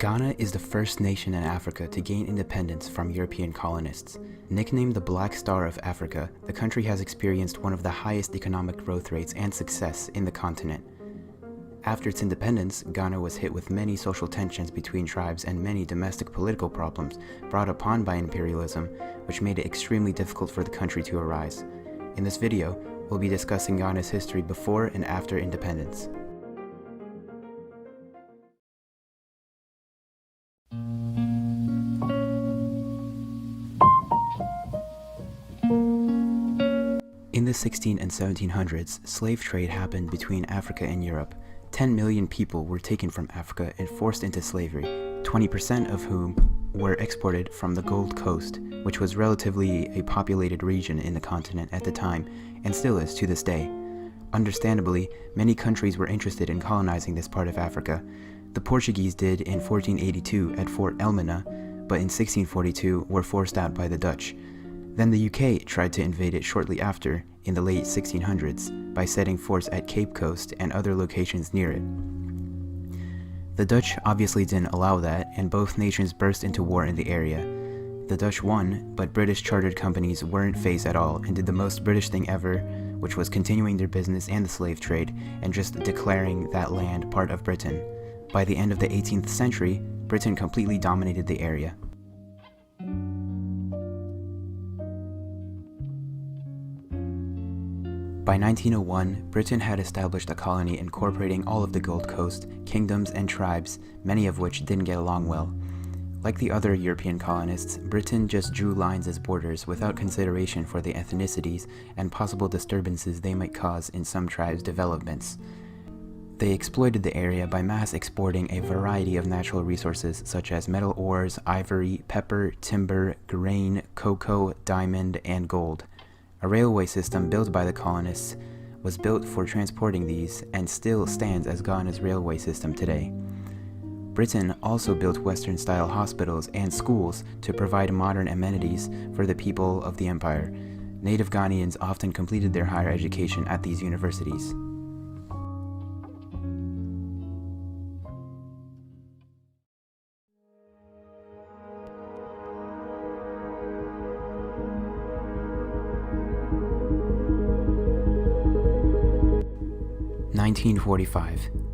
Ghana is the first nation in Africa to gain independence from European colonists. Nicknamed the Black Star of Africa, the country has experienced one of the highest economic growth rates and success in the continent. After its independence, Ghana was hit with many social tensions between tribes and many domestic political problems brought upon by imperialism, which made it extremely difficult for the country to arise. In this video, we'll be discussing Ghana's history before and after independence. In the 16 and 1700s, slave trade happened between Africa and Europe. 10 million people were taken from Africa and forced into slavery, 20% of whom were exported from the Gold Coast, which was relatively a populated region in the continent at the time, and still is to this day. Understandably, many countries were interested in colonizing this part of Africa. The Portuguese did in 1482 at Fort Elmina, but in 1642 were forced out by the Dutch. Then the UK tried to invade it shortly after, in the late 1600s, by setting forts at Cape Coast and other locations near it. The Dutch obviously didn't allow that, and both nations burst into war in the area. The Dutch won, but British chartered companies weren't phased at all and did the most British thing ever, which was continuing their business and the slave trade, and just declaring that land part of Britain. By the end of the 18th century, Britain completely dominated the area. By 1901, Britain had established a colony incorporating all of the Gold Coast, kingdoms and tribes, many of which didn't get along well. Like the other European colonists, Britain just drew lines as borders without consideration for the ethnicities and possible disturbances they might cause in some tribes' developments. They exploited the area by mass exporting a variety of natural resources such as metal ores, ivory, pepper, timber, grain, cocoa, diamond, and gold. A railway system built by the colonists was built for transporting these and still stands as Ghana's railway system today. Britain also built Western-style hospitals and schools to provide modern amenities for the people of the empire. Native Ghanaians often completed their higher education at these universities.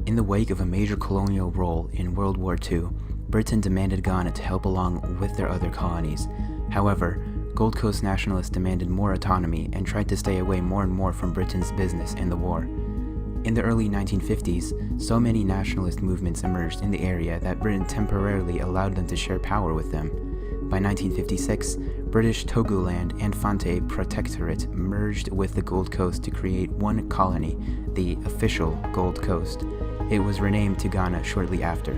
In the wake of a major colonial role in World War II, Britain demanded Ghana to help along with their other colonies. However, Gold Coast nationalists demanded more autonomy and tried to stay away more and more from Britain's business in the war. In the early 1950s, so many nationalist movements emerged in the area that Britain temporarily allowed them to share power with them. By 1956, British Togoland and Fante Protectorate merged with the Gold Coast to create one colony, the official Gold Coast. It was renamed to Ghana shortly after.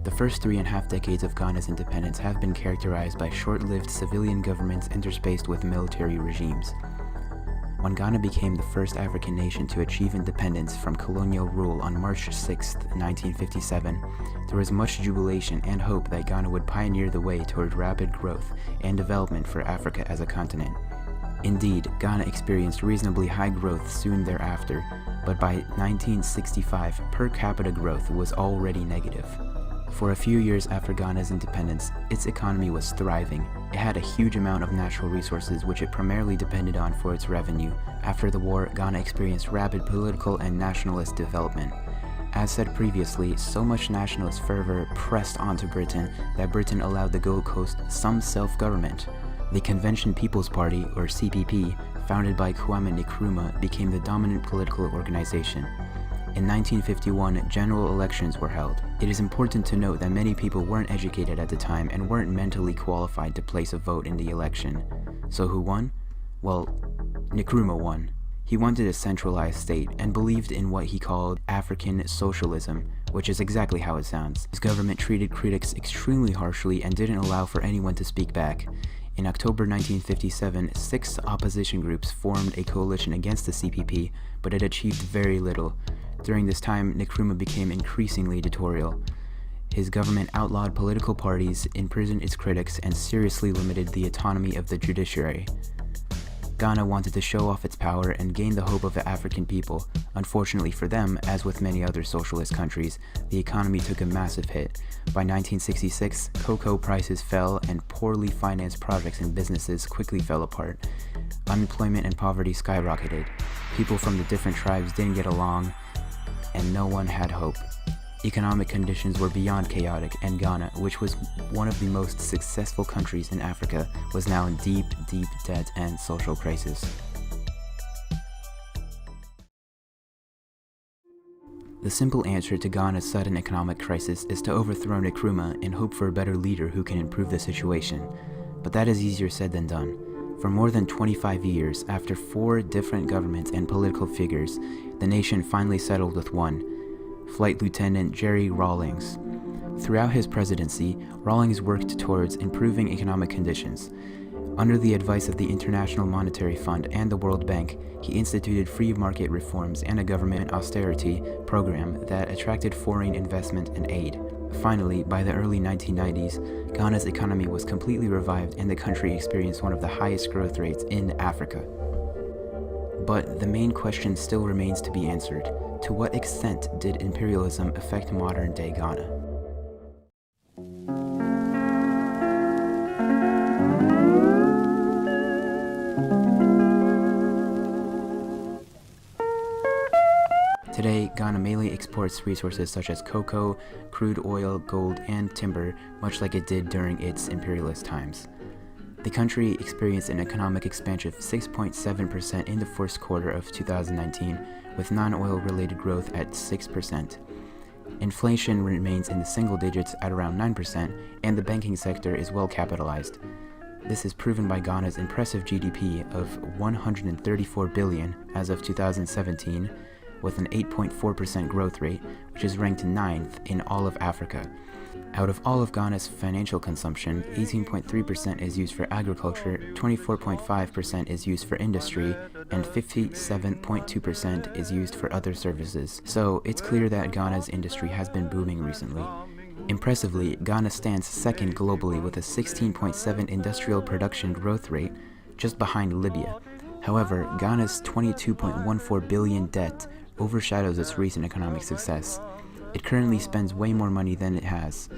The first 3.5 decades of Ghana's independence have been characterized by short-lived civilian governments interspersed with military regimes. When Ghana became the first African nation to achieve independence from colonial rule on March 6, 1957, there was much jubilation and hope that Ghana would pioneer the way toward rapid growth and development for Africa as a continent. Indeed, Ghana experienced reasonably high growth soon thereafter, but by 1965, per capita growth was already negative. For a few years after Ghana's independence, its economy was thriving. It had a huge amount of natural resources which it primarily depended on for its revenue. After the war, Ghana experienced rapid political and nationalist development. As said previously, so much nationalist fervor pressed onto Britain that Britain allowed the Gold Coast some self-government. The Convention People's Party, or CPP, founded by Kwame Nkrumah, became the dominant political organization. In 1951, general elections were held. It is important to note that many people weren't educated at the time and weren't mentally qualified to place a vote in the election. So who won? Well, Nkrumah won. He wanted a centralized state and believed in what he called African socialism, which is exactly how it sounds. His government treated critics extremely harshly and didn't allow for anyone to speak back. In October 1957, 6 opposition groups formed a coalition against the CPP, but it achieved very little. During this time, Nkrumah became increasingly dictatorial. His government outlawed political parties, imprisoned its critics, and seriously limited the autonomy of the judiciary. Ghana wanted to show off its power and gain the hope of the African people. Unfortunately for them, as with many other socialist countries, the economy took a massive hit. By 1966, cocoa prices fell and poorly financed projects and businesses quickly fell apart. Unemployment and poverty skyrocketed. People from the different tribes didn't get along, and no one had hope. Economic conditions were beyond chaotic, and Ghana, which was one of the most successful countries in Africa, was now in deep, deep debt and social crisis. The simple answer to Ghana's sudden economic crisis is to overthrow Nkrumah and hope for a better leader who can improve the situation. But that is easier said than done. For more than 25 years, after 4 different governments and political figures, the nation finally settled with one: Flight Lieutenant Jerry Rawlings. Throughout his presidency, Rawlings worked towards improving economic conditions. Under the advice of the International Monetary Fund and the World Bank, he instituted free market reforms and a government austerity program that attracted foreign investment and aid. Finally, by the early 1990s, Ghana's economy was completely revived and the country experienced one of the highest growth rates in Africa. But the main question still remains to be answered. To what extent did imperialism affect modern-day Ghana? Today, Ghana mainly exports resources such as cocoa, crude oil, gold, and timber, much like it did during its imperialist times. The country experienced an economic expansion of 6.7% in the first quarter of 2019, with non-oil related growth at 6%. Inflation remains in the single digits at around 9%, and the banking sector is well capitalized. This is proven by Ghana's impressive GDP of 134 billion as of 2017, with an 8.4% growth rate, which is ranked 9th in all of Africa. Out of all of Ghana's financial consumption, 18.3% is used for agriculture, 24.5% is used for industry, and 57.2% is used for other services. So it's clear that Ghana's industry has been booming recently. Impressively, Ghana stands second globally with a 16.7 industrial production growth rate, just behind Libya. However, Ghana's 22.14 billion debt overshadows its recent economic success. It currently spends way more money than it has,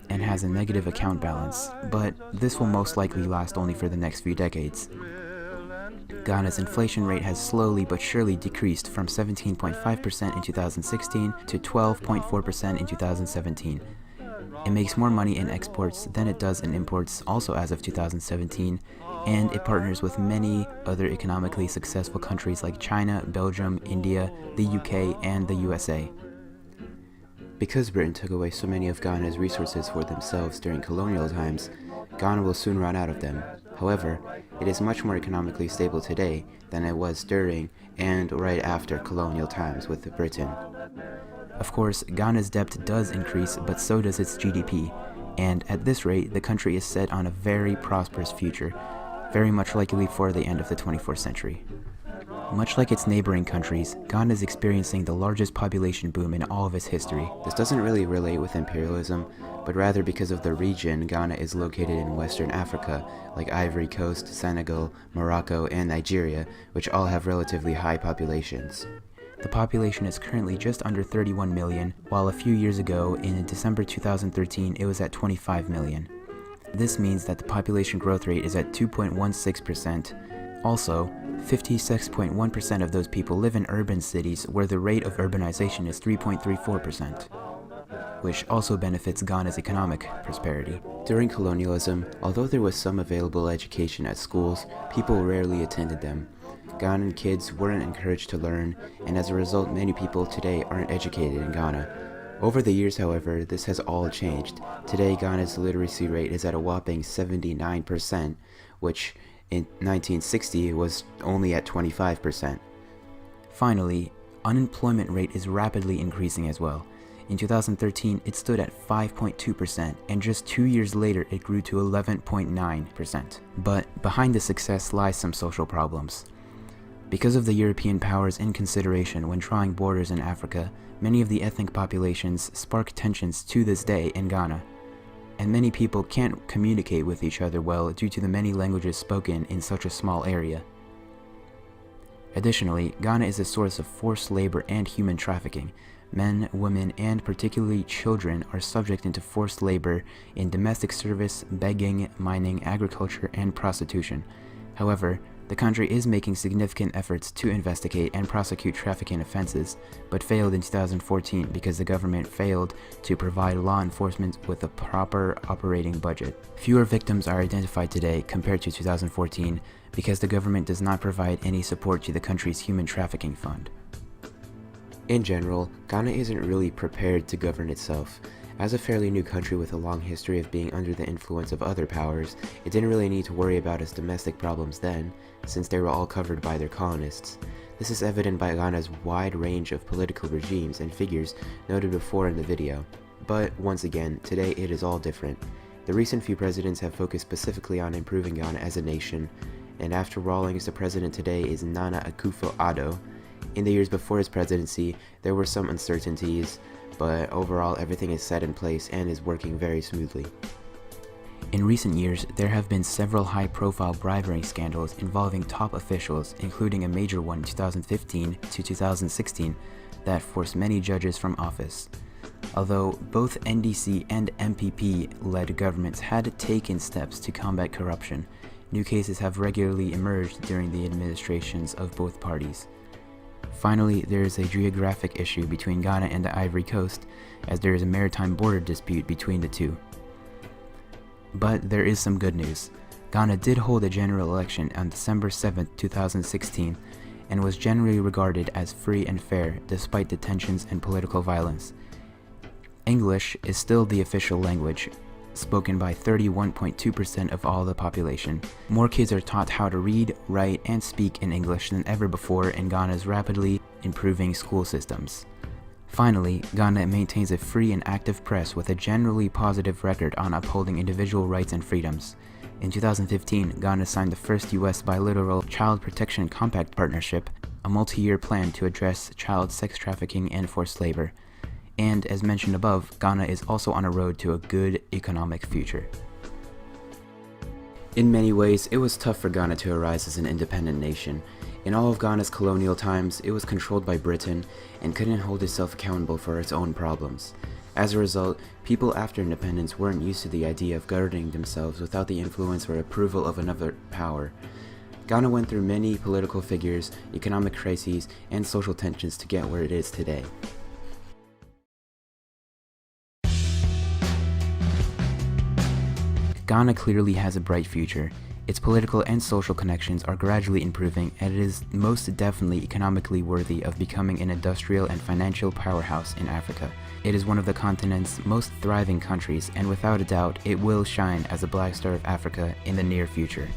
and has a negative account balance, but this will most likely last only for the next few decades. Ghana's inflation rate has slowly but surely decreased from 17.5% in 2016 to 12.4% in 2017. It makes more money in exports than it does in imports, also as of 2017, and it partners with many other economically successful countries like China, Belgium, India, the UK, and the USA. Because Britain took away so many of Ghana's resources for themselves during colonial times, Ghana will soon run out of them. However, it is much more economically stable today than it was during and right after colonial times with Britain. Of course, Ghana's debt does increase, but so does its GDP, and at this rate, the country is set on a very prosperous future, very much likely for the end of the 24th century. Much like its neighboring countries, Ghana is experiencing the largest population boom in all of its history. This doesn't really relate with imperialism, but rather because of the region Ghana is located in Western Africa, like Ivory Coast, Senegal, Morocco, and Nigeria, which all have relatively high populations. The population is currently just under 31 million, while a few years ago, in December 2013, it was at 25 million. This means that the population growth rate is at 2.16%. Also, 56.1% of those people live in urban cities where the rate of urbanization is 3.34%, which also benefits Ghana's economic prosperity. During colonialism, although there was some available education at schools, people rarely attended them. Ghanaian kids weren't encouraged to learn, and as a result, many people today aren't educated in Ghana. Over the years, however, this has all changed. Today, Ghana's literacy rate is at a whopping 79%, which in 1960 was only at 25%. Finally, unemployment rate is rapidly increasing as well. In 2013, it stood at 5.2%, and just 2 years later, it grew to 11.9%. But behind the success lies some social problems. Because of the European powers' inconsideration when drawing borders in Africa, many of the ethnic populations spark tensions to this day in Ghana, and many people can't communicate with each other well due to the many languages spoken in such a small area. Additionally, Ghana is a source of forced labor and human trafficking. Men, women, and particularly children are subject into forced labor in domestic service, begging, mining, agriculture, and prostitution. However, the country is making significant efforts to investigate and prosecute trafficking offenses, but failed in 2014 because the government failed to provide law enforcement with a proper operating budget. Fewer victims are identified today compared to 2014 because the government does not provide any support to the country's human trafficking fund. In general, Ghana isn't really prepared to govern itself. As a fairly new country with a long history of being under the influence of other powers, it didn't really need to worry about its domestic problems then, since they were all covered by their colonists. This is evident by Ghana's wide range of political regimes and figures noted before in the video. But once again, today it is all different. The recent few presidents have focused specifically on improving Ghana as a nation, and after Rawlings, the president today is Nana Akufo-Addo. In the years before his presidency, there were some uncertainties, but overall everything is set in place and is working very smoothly. In recent years, there have been several high-profile bribery scandals involving top officials, including a major one in 2015 to 2016 that forced many judges from office. Although both NDC and MPP-led governments had taken steps to combat corruption, new cases have regularly emerged during the administrations of both parties. Finally, there is a geographic issue between Ghana and the Ivory Coast, as there is a maritime border dispute between the two. But there is some good news. Ghana did hold a general election on December 7, 2016, and was generally regarded as free and fair despite the tensions and political violence. English is still the official language, spoken by 31.2% of all the population. More kids are taught how to read, write, and speak in English than ever before in Ghana's rapidly improving school systems. Finally, Ghana maintains a free and active press with a generally positive record on upholding individual rights and freedoms. In 2015, Ghana signed the first U.S. bilateral Child Protection Compact Partnership, a multi-year plan to address child sex trafficking and forced labor. And as mentioned above, Ghana is also on a road to a good economic future. In many ways, it was tough for Ghana to arise as an independent nation. In all of Ghana's colonial times, it was controlled by Britain and couldn't hold itself accountable for its own problems. As a result, people after independence weren't used to the idea of governing themselves without the influence or approval of another power. Ghana went through many political figures, economic crises, and social tensions to get where it is today. Ghana clearly has a bright future. Its political and social connections are gradually improving, and it is most definitely economically worthy of becoming an industrial and financial powerhouse in Africa. It is one of the continent's most thriving countries, and without a doubt, it will shine as a black star of Africa in the near future.